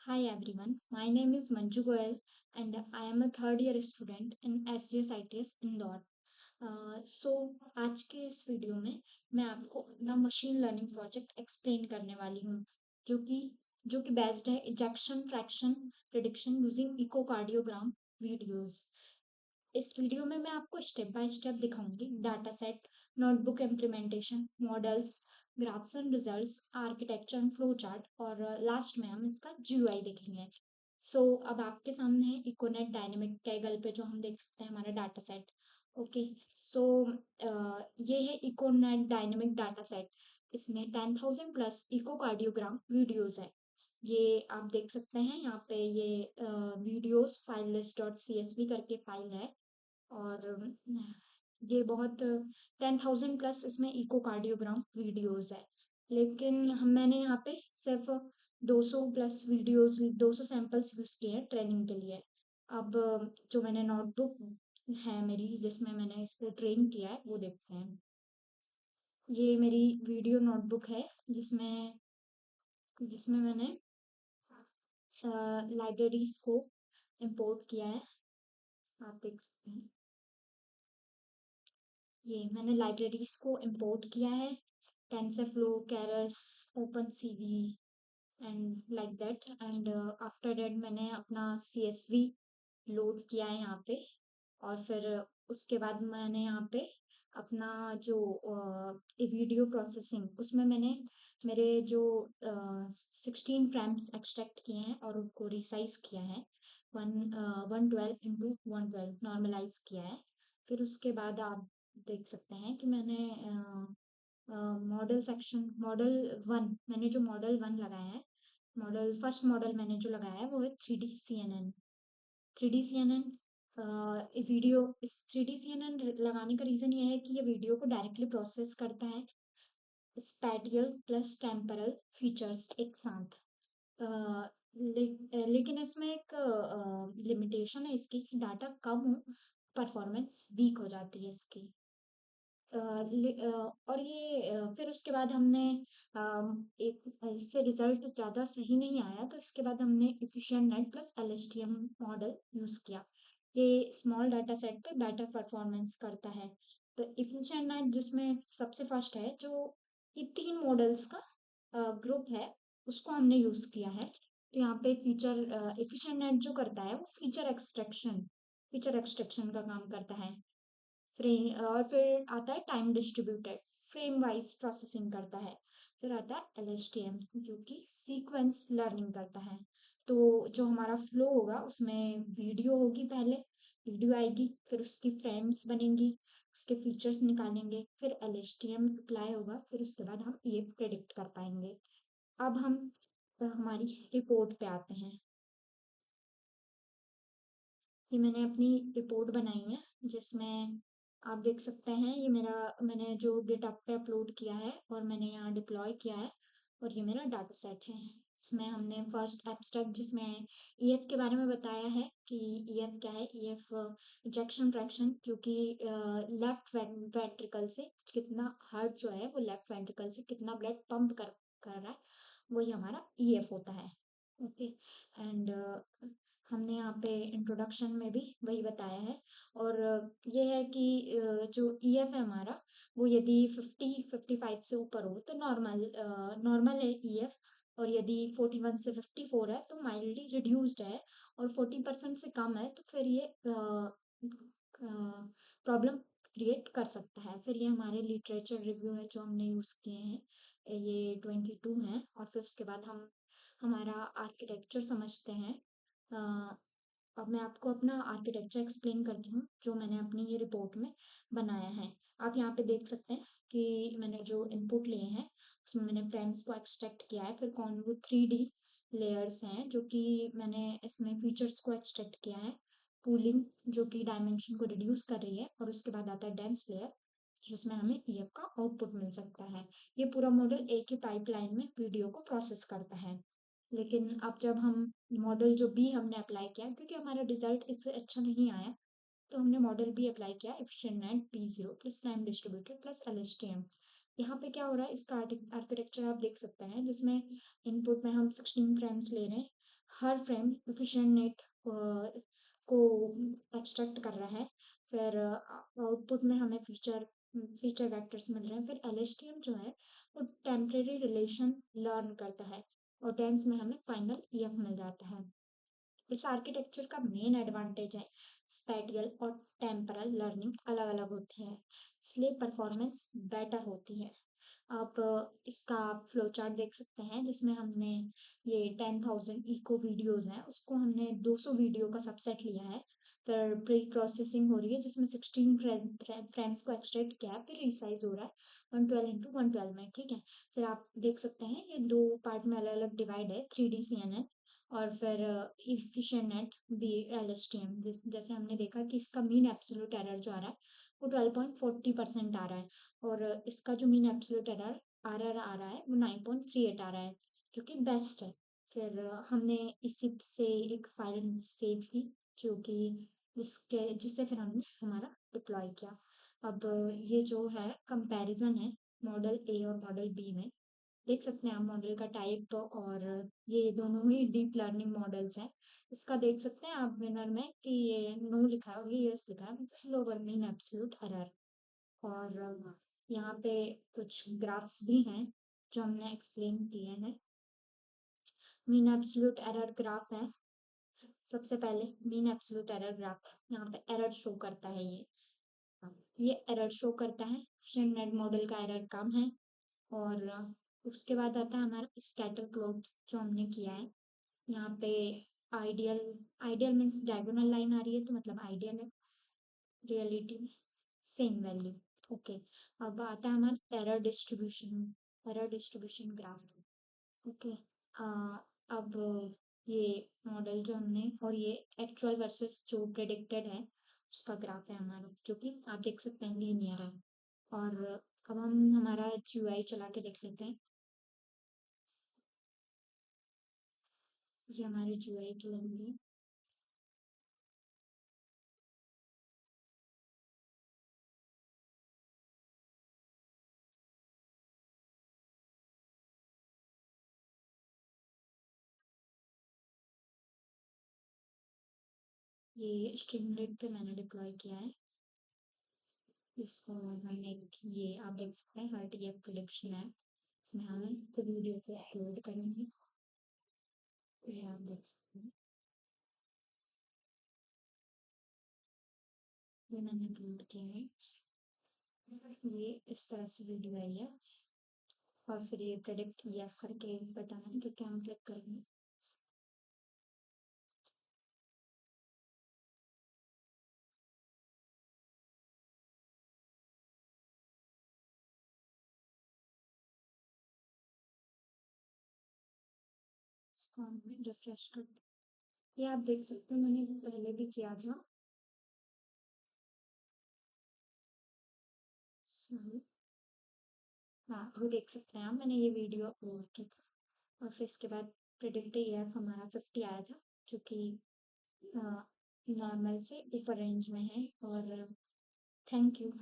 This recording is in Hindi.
Hi everyone, my name is Manju Goyal and I am a third year student in SGS ITS Indore. सो आज के इस वीडियो में मैं आपको अपना मशीन लर्निंग प्रोजेक्ट एक्सप्लेन करने वाली हूँ जो कि जो कि बेस्ड है ejection fraction prediction using echocardiogram videos. इस वीडियो में मैं आपको स्टेप बाय स्टेप दिखाऊंगी data set, notebook implementation, models, graphs and results, architecture and flow chart और लास्ट में हम इसका जीयूआई देखेंगे। अब आपके सामने है इकोनेट डायनेमिक कैगल पे जो हम देख सकते हैं हमारा डाटा सेट। ओके। सो ये है इकोनेट डायनेमिक डाटा सेट। इसमें 10,000 प्लस इकोकार्डियोग्राम वीडियोस है। ये आप देख सकते हैं यहाँ पे ये videos file list dot CSV करके फाइल है। और ये बहुत 10,000 प्लस इसमें इकोकार्डियोग्राम वीडियोस है। लेकिन हम मैंने यहाँ पे सिर्फ 200 प्लस वीडियोस 200 सैंपल्स यूज किए हैं ट्रेनिंग के लिए। अब जो मैंने नोटबुक है मेरी जिसमें मैंने इसको ट्रेन किया है वो देखते हैं। ये मेरी वीडियो नोटबुक है जिसमें जिसमें मैंने लाइब्रेरीज को इंपोर्ट किया है। आप देख सकते हैं ये मैंने लाइब्रेरीज को इंपोर्ट किया है। TensorFlow, Keras, open CV and like that. And after that मैंने अपना CSV लोड किया है यहाँ पे। और फिर उसके बाद मैंने यहाँ पे अपना जो वीडियो प्रोसेसिंग उसमें मैंने मेरे जो 16 फ्रेम्स एक्सट्रैक्ट किए हैं और उनको रिसाइज किया है। 112 into 112 नॉर्मलाइज किया है। फिर उसके बाद आप देख सकते हैं कि मैंने मॉडल सेक्शन मॉडल 1 लगाया है। मॉडल फर्स्ट मॉडल मैंने जो लगाया है वो है 3D CNN। 3D CNN video इस 3D CNN लगाने का रीज़न ये है कि ये वीडियो को डायरेक्टली प्रोसेस करता है स्पैटियल प्लस टेम्परल फीचर्स एक साथ। लेकिन इसमें एक लिमिटेशन है इसकी कि डाटा कम हो परफॉर्मेंस वीक हो जाती है इसकी। और ये फिर उसके बाद हमने एक इससे रिजल्ट ज़्यादा सही नहीं आया तो इसके बाद हमने efficient net plus LSTM model use किया। ये स्मॉल डाटा सेट पे बेटर परफॉर्मेंस करता है। तो एफिशिएंट नेट जिसमें सबसे फर्स्ट है जो ये 3 मॉडल्स का ग्रुप है उसको हमने यूज़ किया है। तो यहाँ पे फीचर एफिशिएंट नेट जो करता है वो फीचर एक्सट्रैक्शन का काम करता है। फ्रेम और फिर आता है time distributed frame wise processing करता है। फिर आता है LSTM जो कि सीक्वेंस लर्निंग करता है। तो जो हमारा फ्लो होगा उसमें वीडियो होगी, पहले वीडियो आएगी, फिर उसकी फ्रेम्स बनेंगी, उसके फीचर्स निकालेंगे, फिर LSTM अप्लाई होगा, फिर उसके बाद हम ये प्रेडिक्ट कर पाएंगे। अब हम हमारी रिपोर्ट पे आते हैं। ये मैंने अपनी रिपोर्ट बनाई है जिसमें आप देख सकते हैं ये मेरा मैंने जो गिटहब पे अपलोड किया है और मैंने यहाँ डिप्लॉय किया है। और ये मेरा डाटा सेट है। इसमें हमने फर्स्ट एब्स्ट्रैक्ट जिसमें EF के बारे में बताया है कि EF क्या है। EF इजेक्शन फ्रैक्शन जो कि लेफ्ट वेंट्रिकल से कितना हार्ट जो है वो लेफ्ट वेंट्रिकल से कितना ब्लड पंप कर रहा है वही हमारा EF होता है। ओके। एंड हमने यहाँ पे इंट्रोडक्शन में भी वही बताया है। और ये है कि जो EF है हमारा वो यदि 50-55 से ऊपर हो तो नॉर्मल है EF। और यदि 41 से 54 है तो माइल्डली रिड्यूस्ड है। और 40% से कम है तो फिर ये प्रॉब्लम क्रिएट कर सकता है। फिर ये हमारे लिटरेचर रिव्यू है जो हमने यूज़ किए हैं ये 22 हैं। और फिर उसके बाद हम हमारा आर्किटेक्चर समझते हैं। अ, अब मैं आपको अपना आर्किटेक्चर एक्सप्लेन करती हूँ जो मैंने अपनी ये रिपोर्ट में बनाया है। आप यहाँ पे देख सकते हैं कि मैंने जो इनपुट लिए हैं उसमें मैंने फ्रेम्स को एक्सट्रैक्ट किया है। फिर कौन वो 3D लेयर्स हैं जो कि मैंने इसमें फीचर्स को एक्सट्रैक्ट किया है। कूलिंग जो कि डायमेंशन को रिड्यूस कर रही है। और उसके बाद आता है डेंस लेयर जिसमें हमें EF का आउटपुट मिल सकता है। ये पूरा मॉडल एक ही पाइपलाइन में वीडियो को प्रोसेस करता है। लेकिन अब जब हम मॉडल जो B हमने अप्लाई किया क्योंकि हमारा रिजल्ट इससे अच्छा नहीं आया तो हमने मॉडल B अप्लाई किया efficient net B0 plus time distributed plus LSTM। यहाँ पे क्या हो रहा है इसका आर्किटेक्चर आप देख सकते हैं जिसमें इनपुट में हम 16 फ्रेम्स ले रहे हैं। हर फ्रेम एफिशिएंट नेट को एक्सट्रैक्ट कर रहा है। फिर आउटपुट में हमें फीचर वेक्टर्स मिल रहे हैं। फिर एलएसटीएम जो है वो टेम्परेरी रिलेशन लर्न करता है और टेंस में हमें फाइनल ईएफ मिल जाता है। इस आर्किटेक्चर का मेन एडवांटेज है स्पैटियल और टेम्परल लर्निंग अलग अलग होती है, इसलिए परफॉर्मेंस बेटर होती है। आप इसका आप फ्लो चार्ट देख सकते हैं जिसमें हमने ये 10,000 इको वीडियोस हैं उसको हमने 200 वीडियो का सबसेट लिया है। फिर प्री प्रोसेसिंग हो रही है जिसमें 16 फ्रेम्स को एक्सट्रैक्ट किया है। फिर रिसाइज हो रहा है 112 इंटू 112 में, ठीक है। फिर आप देख सकते हैं ये दो पार्ट में अलग अलग डिवाइड है, 3D CNN और फिर इफिशिएंट नेट बी LSTM। जैसे हमने देखा कि इसका मीन एब्सोल्यूट एरर जो आ रहा है वो 12.40% आ रहा है और इसका जो मीन एब्सोल्यूट एरर आरआर आ रहा है वो 9.38 आ रहा है जो कि बेस्ट है। फिर हमने इसी से एक फाइल सेव की जो कि जिससे फिर हमने हमारा डिप्लॉय किया। अब ये जो है कंपैरिजन है मॉडल ए और मॉडल बी में। देख सकते हैं आप मॉडल का टाइप और ये दोनों ही डीप लर्निंग मॉडल्स हैं। इसका देख सकते हैं आप विनर में कि ये नो लिखा है और ये यस लिखा है, मतलब लोअर मीन एब्सोल्यूट एरर। और यहाँ पे कुछ ग्राफ्स भी हैं जो हमने एक्सप्लेन किए हैं। मीन एब्सोल्यूट एरर ग्राफ है। सबसे पहले मीन एब्सोल्यूट एरर ग्राफ, यहाँ पे एरर शो करता है ये एरर शो करता है नेट मॉडल का एरर कम है। और उसके बाद आता है हमारा स्कैटर प्लॉट जो हमने किया है। यहाँ पे ideal ideal means diagonal line आ रही है तो मतलब आइडियल है, रियलिटी में सेम वैल्यू। ओके, अब आता है हमारा एरर डिस्ट्रीब्यूशन ग्राफ। ओके, अब ये मॉडल जो हमने और ये एक्चुअल वर्सेस जो प्रेडिक्टेड है उसका ग्राफ है हमारा जो कि आप देख सकते हैं लीनियर है। और अब हम हमारा GUI चला के देख लेते हैं। ये हमारे GUI की लाइन है। ये स्ट्रीमलीट पे मैंने डिप्लॉय किया है। इसको मैंने ये आप देख सकते हैं हर्ट ये प्रोडक्शन है, इसमें हम वीडियो को अपलोड करेंगे। ये आप देख सकते हैं, ये मैंने अपलोड किया है। ये इस तरह से वीडियो आई है और फिर ये प्रेडिक्ट EF करके बटन है जो कि हम क्लिक करेंगे। इसको हमने रिफ्रेश कर दिया। ये आप देख सकते हैं मैंने पहले भी किया था। सॉरी, हाँ वो देख सकते हैं आप मैंने ये वीडियो अपलोड की था और फिर इसके बाद प्रेडिक्ट EF हमारा 50 आया था जो कि नॉर्मल से ऊपर रेंज में है। और थैंक यू।